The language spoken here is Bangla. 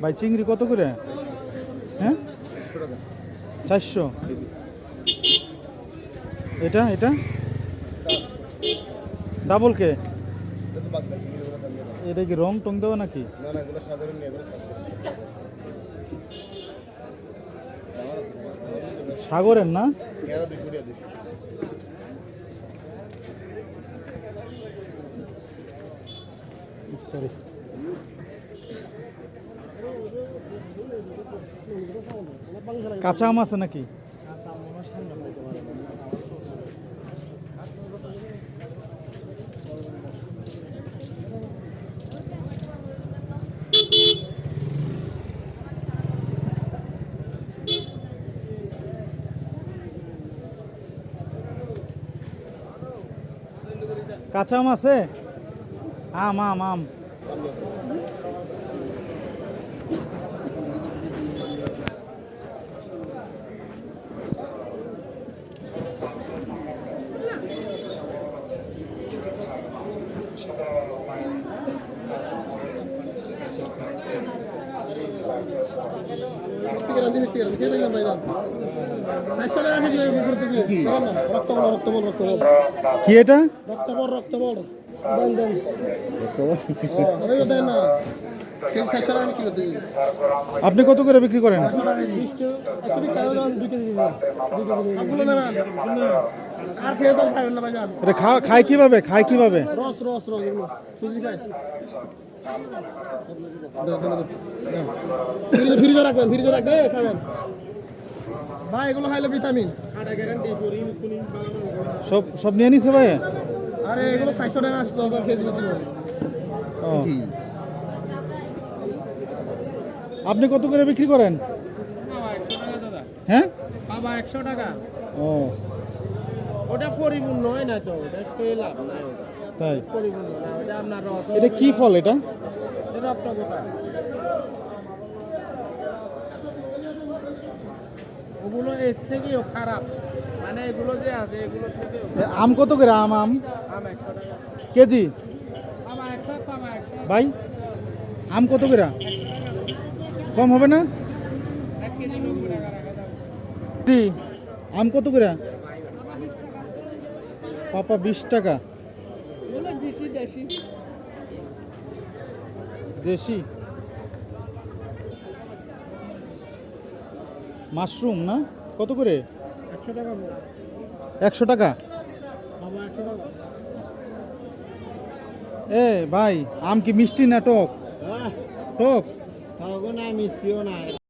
ভাই চিংড়ি কত করে? হ্যাঁ 400। এটা এটা ডাবল কে? এটা কি রং টং দেওয়া নাকি? সাগরের না? সরি, কাঁচা আম আছে নাকি? কাঁচা আম আছে? আম আম আম কি এটা? আপনি কত করে বিক্রি করেন? খায় কিভাবে? খায় কিভাবে? ফ্রিজে রাখবেন, ফ্রিজে রাখবে খাবেন ভাই, এগুলো খাইলে ভিটামিন। সব সব নিয়ে নিছে ভাই? আরে এগুলো 400 টাকা আসতো, কেজি বিক্রি করে। আপনি কত করে বিক্রি করেন? হ্যাঁ 100 টাকা। ও ওটা পরিপূর্ণ হয় না তো, ওটা খেয়ে লাভ নাই। তাই? পরিপূর্ণ না, ওটা আপনার রস। এটা কি ফল? এটা ওগুলো এর থেকেও খারাপ, মানে এগুলো যে আছে এগুলো থেকেও। আম কত করে? আম আম 100 টাকা কেজি? 100 ভাই আম কত করে? কম হবে না? 1 কেজি 90 টাকা রাখা যাবে। দি আম কত করে? পাপা 20 টাকা। দেশি মাশরুম না? কত করে? 100 টাকা। 100 টাকা? এ ভাই আম কি মিষ্টি না টক? টক। না মিষ্টিও না।